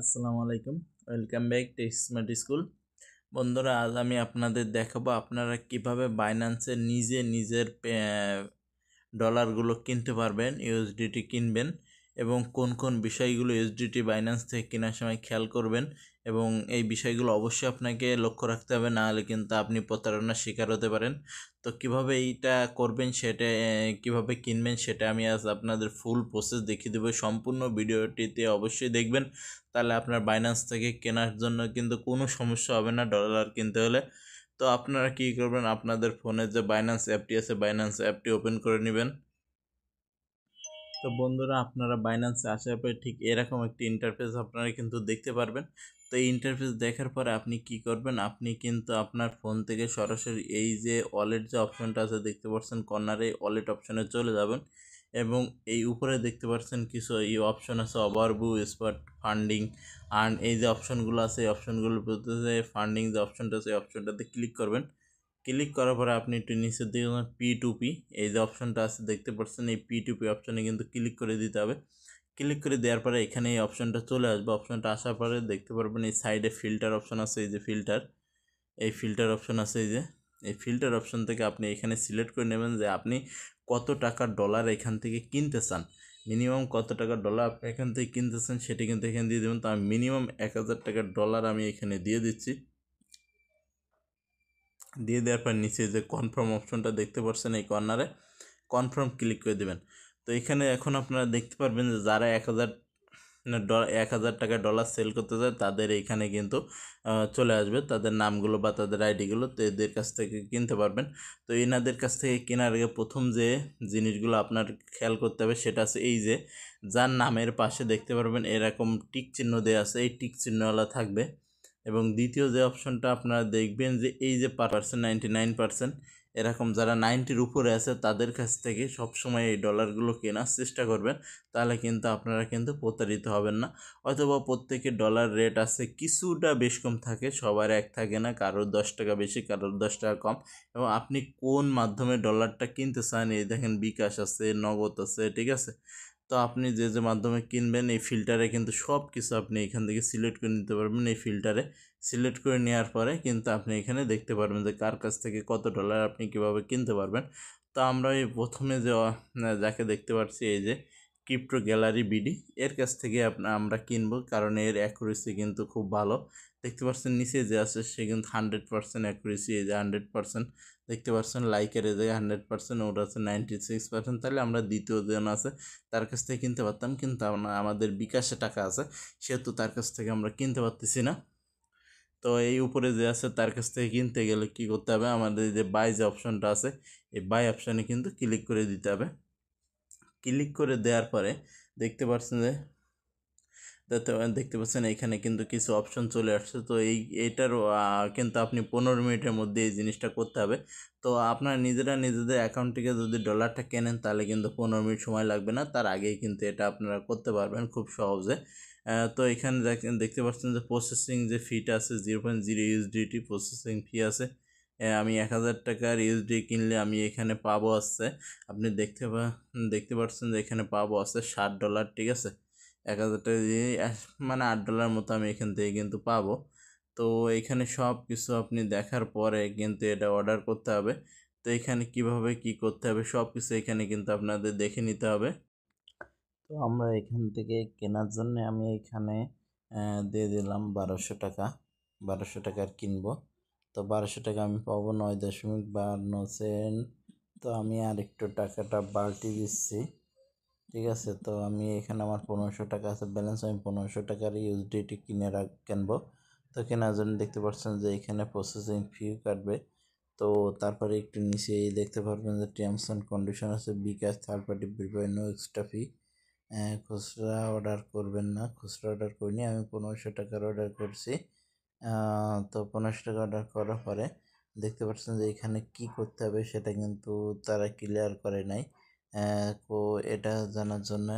আসসালামু আলাইকুম, welcome back to smart school. বন্ধুরা, আজ আমি আপনাদের দেখাবো আপনারা কিভাবে বাইন্যান্সে নিজের ডলারগুলো কিনতে পারবেন, ইউএসডিটি কিনবেন এবং কোন কোন বিষয়গুলো ইউএসডিটি বাইন্যান্স থেকে কেনার সময় খেয়াল করবেন এবং এই বিষয়গুলো অবশ্যই আপনাকে লক্ষ্য রাখতে হবে, না হলে কিন্তু আপনি প্রতারণার শিকার হতে পারেন। তো কিভাবে এইটা করবেন, সেটা কিভাবে কিনবেন, সেটা আমি আজ আপনাদের ফুল প্রসেস দেখিয়ে দেবো। সম্পূর্ণ ভিডিওটিতে অবশ্যই দেখবেন, তাহলে আপনার বাইন্যান্স থেকে কেনার জন্য কিন্তু কোনো সমস্যা হবে না ডলার কিনতে হলে। তো আপনারা কী করবেন, আপনাদের ফোনে যে বাইন্যান্স অ্যাপটি আছে বাইন্যান্স অ্যাপটি ওপেন করে নেবেন। তো বন্ধুরা, আপনারা বাইন্যান্সে আসার পরে ঠিক এরকম একটি ইন্টারফেস আপনারা কিন্তু দেখতে পারবেন। তো এই ইন্টারফেস দেখার পরে আপনি কি করবেন, আপনি কিন্তু আপনার ফোন থেকে সরাসরি এই যে ওয়ালেট যে অপশনটা আছে দেখতে পাচ্ছেন কর্নারে, ওয়ালেট অপশনে চলে যাবেন এবং এই উপরে দেখতে পাচ্ছেন কিছু এই অপশন আছে, ওভারভিউ, স্পট, ফান্ডিং, আর্ন, এই যে অপশনগুলো আছে এই অপশনগুলোর প্রতি ফান্ডিং যে অপশনটা আছে এই অপশনটাতে ক্লিক করবেন। ক্লিক করার পরে আপনি একটু নিচের দিকে P2P এই যে অপশনটা আছে দেখতে পাচ্ছেন, এই P2P অপশনে কিন্তু ক্লিক করে দিতে হবে। ক্লিক করে দেওয়ার পরে এখানে এই অপশনটা চলে আসবে। অপশনটা আসার পরে দেখতে পারবেন এই সাইডে ফিল্টার অপশন আছে, এই যে ফিল্টার অপশন আছে, এই ফিল্টার অপশন থেকে আপনি এখানে সিলেক্ট করে নেবেন যে আপনি কত টাকার ডলার এখান থেকে কিনতে চান। মিনিমাম কত টাকার ডলার আপনি এখান থেকে কিনতে চান সেটা কিন্তু এখানে দিয়ে দেবেন। তো আমি মিনিমাম 1000 টাকার ডলার আমি এখানে দিয়ে দিচ্ছি। দিয়ে দেওয়ার পর নিচে যে কনফার্ম অপশনটা দেখতে পাচ্ছেন এই কর্নারে, কনফার্ম ক্লিক করে দেবেন। তো এখানে এখন আপনারা দেখতে পারবেন যে যারা 1000 টাকা ডলার সেল করতে চায় তাদের এইখানে কিন্তু চলে আসবে তাদের নামগুলো বা তাদের আইডিগুলো, তো এদের কাছ থেকে কিনতে পারবেন। তো এনাদের কাছ থেকে কেনার আগে প্রথম যে জিনিসগুলো আপনার খেয়াল করতে হবে সেটা আছে এই যে যার নামের পাশে দেখতে পারবেন এরকম টিক চিহ্ন দেওয়া আছে, এই টিক চিহ্নওয়ালা থাকবে। এবং দ্বিতীয় যে অপশনটা আপনারা দেখবেন যে এই যে 99% এরকম যারা 90-র উপরে আছে তাদের কাছ থেকে সবসময় এই ডলারগুলো কেনার চেষ্টা করবেন, তাহলে কিন্তু আপনারা কিন্তু প্রতারিত হবেন না। অথবা প্রত্যেকের ডলার রেট আছে কিছুটা বেশ কম থাকে, সবার এক থাকে না, কারোর 10 টাকা বেশি কারোর 10 টাকা কম। এবং আপনি কোন মাধ্যমে ডলারটা কিনতে চান এই দেখেন বিকাশ আছে, নগদ আছে, ঠিক আছে। তো আপনি যে মাধ্যমে কিনবেন এই ফিল্টারে কিন্তু সব কিছু আপনি এখান থেকে সিলেক্ট করে নিতে পারবেন। এই ফিল্টারে সিলেক্ট করে নেওয়ার পরে কিন্তু আপনি এখানে দেখতে পারবেন যে কার কাছ থেকে কত ডলার আপনি কিভাবে কিনতে পারবেন। তো আমরা এই প্রথমে যে যাকে দেখতে পাচ্ছি এই যে ক্রিপ্টো গ্যালারি বিডি, এর কাছ থেকে আমরা কিনবো, কারণ এর অ্যাকুরেসি কিন্তু খুব ভালো। দেখতে পাচ্ছেন নিচে যে আছে সে কিন্তু 100% অ্যাকুরেসি, এই যে 100% দেখতে পাচ্ছেন, লাইকের এই জায়গায় 100%, ওটা আছে 96%। তাহলে আমরা দ্বিতীয় জন আছে তার কাছ থেকে কিনতে পারতাম, কিন্তু আমাদের বিকাশে টাকা আছে সেহেতু তার কাছ থেকে আমরা কিনতে পারতেছি না। তো এই উপরে যে আছে তার কাছ থেকে কিনতে গেলে কি করতে হবে, আমাদের যে বাই যে অপশনটা আছে এই বাই অপশানে কিন্তু ক্লিক করে দিতে হবে। ক্লিক করে দেওয়ার পরে দেখতে পাচ্ছেন যে দেখতে পাচ্ছেন এখানে কিন্তু কিছু অপশন চলে আসছে। তো এইটার কিন্তু আপনি 15 মিনিটের মধ্যে এই জিনিসটা করতে হবে। তো আপনারা নিজেদের অ্যাকাউন্ট থেকে যদি ডলারটা কেনেন তাহলে কিন্তু 15 মিনিট সময় লাগবে না, তার আগেই কিন্তু এটা আপনারা করতে পারবেন খুব সহজে। তো এখানে দেখতে পাচ্ছেন যে প্রসেসিং যে ফিটা আছে 0.0 ইউএসডিটি প্রসেসিং ফি আছে। আমি 1000 টাকার ইউএসডি কিনলে আমি এখানে পাবো আছে, আপনি দেখতে পাচ্ছেন যে এখানে পাবো আছে $60, ঠিক আছে। 1000 টাকা দিয়ে মানে $8 মতো আমি এখান থেকে কিন্তু পাবো। তো এখানে সব কিছু আপনি দেখার পরে কিন্তু এটা অর্ডার করতে হবে। তো এখানে কিভাবে কি করতে হবে সব কিছু এখানে কিন্তু আপনাদের দেখে নিতে হবে। তো আমরা এখান থেকে কেনার জন্য আমি এখানে দিয়ে দিলাম 1200 টাকা, 1200 টাকার কিনবো। তো 1200 টাকা আমি পাবো 9.52 তো আমি আর একটু টাকাটা বাড়তি দিচ্ছি, ঠিক আছে। তো আমি এখানে আমার 1500 টাকা আছে ব্যালেন্স, আমি 1500 টাকার ইউএসডিটি কিনবো। তো কেনার জন্য দেখতে পাচ্ছেন যে এখানে প্রসেসিং ফি কাটবে। তো তারপরে একটু নিচে দেখতে পারবেন যে টার্মস অ্যান্ড কন্ডিশন আছে, bKash third party prepare no extra fee. খুচরা অর্ডার করবেন না, খুচরা অর্ডার করিনি, আমি 1500 টাকার অর্ডার করছি। তো 1500 টাকা অর্ডার করার পরে দেখতে পাচ্ছেন যে এখানে কি করতে হবে সেটা কিন্তু তারা ক্লিয়ার করে নাই। তো এটা জানার জন্য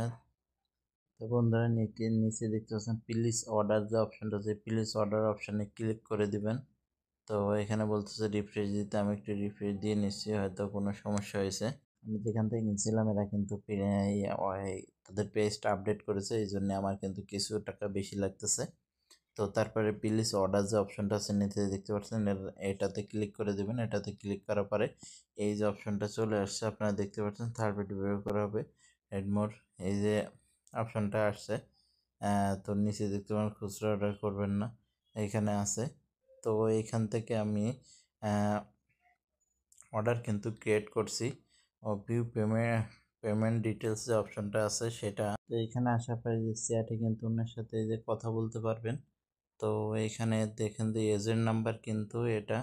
তো বন্ধুরা নিচে দেখতে পাচ্ছেন প্লিজ অর্ডার যে অপশানটা আছে প্লিজ অর্ডার অপশানে ক্লিক করে দিবেন। তো এখানে বলতেছে রিফ্রেশ দিতে, আমি একটু রিফ্রেশ দিয়ে নিচ্ছি, হয়তো কোনো সমস্যা হয়েছে। আমি যেখান থেকে কিনছিলাম এরা কিন্তু তাদের পেজটা আপডেট করেছে, এই জন্য আমার কিন্তু কিছু টাকা বেশি লাগতেছে। তো তারপরে প্লিজ অর্ডার যে অপশনটা আছে নিচে দেখতে পাচ্ছেন, এটাতে ক্লিক করে দেবেন। এটাতে ক্লিক করার পরে এই যে অপশনটা চলে আসছে আপনারা দেখতে পাচ্ছেন, থার্ড পার্টি ব্যবহার করা হবে এডমোর, এই যে অপশনটা আসছে। তো নিচে দেখতে পাবেন খুচরা অর্ডার করবেন না, এইখানে আছে। তো এইখান থেকে আমি অর্ডার কিন্তু ক্রিয়েট করছি। ভিউ পেমেন্ট ডিটেলস যে অপশনটা আছে সেটা, তো এখানে আসার পরে যে চ্যাটে কিন্তু ওনার সাথে যে কথা বলতে পারবেন। তো এইখানে দেখেন যে এজেন্ট নাম্বার কিন্তু এটা,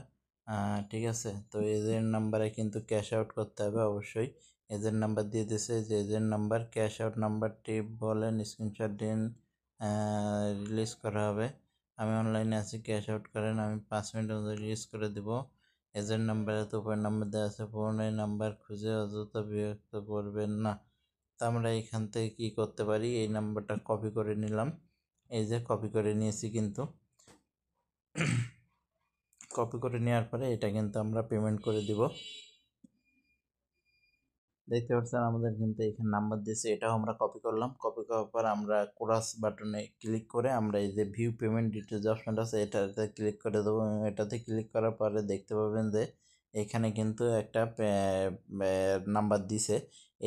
ঠিক আছে। তো এজেন্ট নাম্বারে কিন্তু ক্যাশ আউট করতে হবে অবশ্যই। এজেন্ট নাম্বার দিয়ে দিছে, যে এজেন্ট নাম্বার ক্যাশ আউট নাম্বারটি বলেন, স্ক্রিনশট দিন, রিলিজ করা হবে। আমি অনলাইনে আছি, ক্যাশ আউট করেন, আমি 5 মিনিটের মধ্যে রিলিজ করে দিব। এজেন্ট নাম্বারে তো উপর নাম্বার দেওয়া আছে, পুরনো নাম্বার খুঁজে অযথা বিরক্ত করবেন না। তো আমরা এখান থেকে কী করতে পারি, এই নাম্বারটা কপি করে নিলাম, এই যে কপি করে নিয়েছি কিন্তু। কপি করে নেওয়ার পরে এটা কিন্তু আমরা পেমেন্ট করে দিব। দেখতে পাচ্ছেন আমাদের কিন্তু এখানে নাম্বার দিয়েছে, এটাও আমরা কপি করলাম। কপি করার পর আমরা ক্রস বাটনে ক্লিক করে আমরা এই যে ভিউ পেমেন্ট ডিটেলস অপশনটা আছে এটাতে ক্লিক করে দেবো। এটাতে ক্লিক করার পরে দেখতে পাবেন যে এখানে কিন্তু একটা নাম্বার দিছে,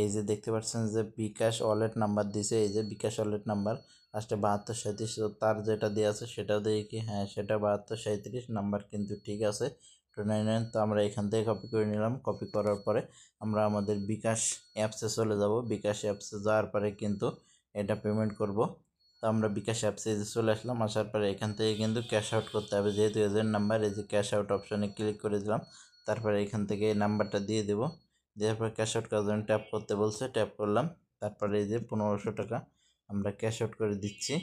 এই যে দেখতে পাচ্ছেন যে বিকাশ ওয়ালেট নাম্বার দিছে, এই যে বিকাশ ওয়ালেট নাম্বার লাস্টে 7237, তার যেটা দেওয়া আছে সেটাও দেখি কি, হ্যাঁ সেটা 7237 নাম্বার কিন্তু ঠিক আছে 299। তো আমরা এখান থেকে কপি করে নিলাম। কপি করার পরে আমরা আমাদের বিকাশ অ্যাপসে চলে যাব। বিকাশ অ্যাপসে যাওয়ার পরে কিন্তু এটা পেমেন্ট করব। তো আমরা বিকাশ অ্যাপসে চলে আসলাম, আসার পরে এখান থেকে কিন্তু ক্যাশ আউট করতে হবে, যেহেতু এজেন্ট নাম্বার, এই যে ক্যাশ আউট অপশনে ক্লিক করে দিলাম। তারপরে এখান থেকে এই নাম্বারটা দিয়ে দেবো, দেওয়ার পর ক্যাশ আউট করার জন্য ট্যাপ করতে বলছে, ট্যাপ করলাম। তারপরে এই যে 1500 টাকা আমরা ক্যাশ আউট করে দিচ্ছি,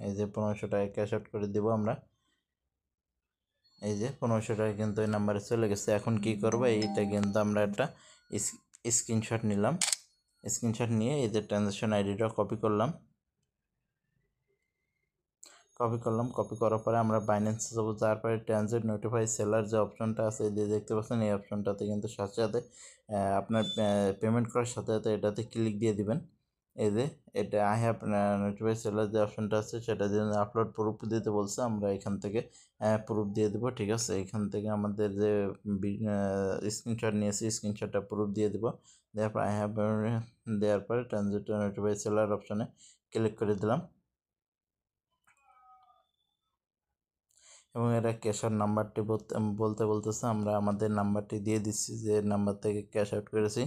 এই যে 1500 টাকা ক্যাশ আউট করে দেবো আমরা। এই যে 1500 টাকা কিন্তু এই নাম্বারে চলে গেছে। এখন কি করব, এইটা কিন্তু আমরা একটা স্ক্রিনশট নিলাম। স্ক্রিনশট নিয়ে এই যে ট্রানজ্যাকশন আইডিটা কপি করলাম। কপি করার পরে আমরা বাইন্যান্সে যাবো, যাওয়ার পরে ট্রানজিট নোটিফাই সেলার যে অপশনটা আছে এই যে দেখতে পাচ্ছেন, এই অপশনটাতে কিন্তু সাথে সাথে আপনার পেমেন্ট করার সাথে সাথে এটাতে ক্লিক দিয়ে দিবেন। এই যে এটা আই হ্যাভ নোটিফাই সেলার যে অপশনটা আছে সেটা দিয়ে আপলোড প্রুফ দিতে বলছে, আমরা এখান থেকে প্রুফ দিয়ে দেবো, ঠিক আছে। এখান থেকে আমাদের যে স্ক্রিনশট নিয়েছি স্ক্রিনশটটা প্রুফ দিয়ে দেবো। দেওয়ার পর আই হ্যাভ দেওয়ার পরে ট্রানজিট নোটিফাই সেলার অপশনে ক্লিক করে দিলাম, এবং এরা ক্যাশার নাম্বারটি বলতেছে, আমরা আমাদের নাম্বারটি দিয়ে দিচ্ছি যে নাম্বার থেকে ক্যাশ আউট করেছি,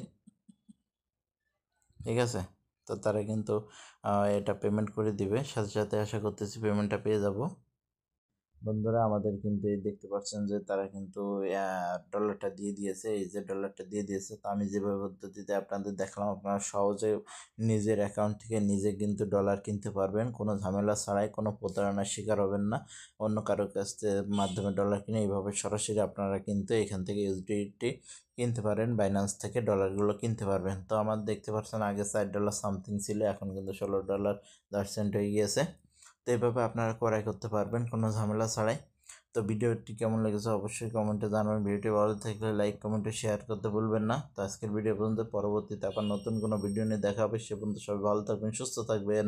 ঠিক আছে। তো তারা কিন্তু এটা পেমেন্ট করে দিবে, সাথে সাথে আশা করতেছি পেমেন্টটা পেয়ে যাব। বন্ধুরা আমাদের কিন্তু এই দেখতে পাচ্ছেন যে তারা কিন্তু ডলারটা দিয়ে দিয়েছে, এই যে ডলারটা দিয়ে দিয়েছে। তো আমি যেভাবে পদ্ধতিতে আপনাদের দেখলাম, আপনারা সহজে নিজের অ্যাকাউন্ট থেকে নিজে কিন্তু ডলার কিনতে পারবেন, কোনো ঝামেলা ছাড়াই, কোনো প্রতারণার শিকার হবেন না। অন্য কারো কাছ মাধ্যমে ডলার কিনে এইভাবে সরাসরি আপনারা কিন্তু এখান থেকে ইউএসডিটি কিনতে পারেন, বাইন্যান্স থেকে ডলারগুলো কিনতে পারবেন। তো আমার দেখতে পাচ্ছেন আগে $4 সামথিং ছিল, এখন কিন্তু $16.10 হয়ে গিয়েছে। তো এইভাবে আপনারা ক্রয় করতে পারবেন কোনো ঝামেলা ছাড়াই। তো ভিডিওটি কেমন লেগেছে অবশ্যই কমেন্টে জানাবেন। ভিডিওটি ভালো থাকলে লাইক কমেন্টে শেয়ার করতে ভুলবেন না। তো আজকের ভিডিও পর্যন্ত, পরবর্তীতে আবার নতুন কোনো ভিডিও নিয়ে দেখা হবে। সে পর্যন্ত সবাই ভালো থাকবেন, সুস্থ থাকবেন।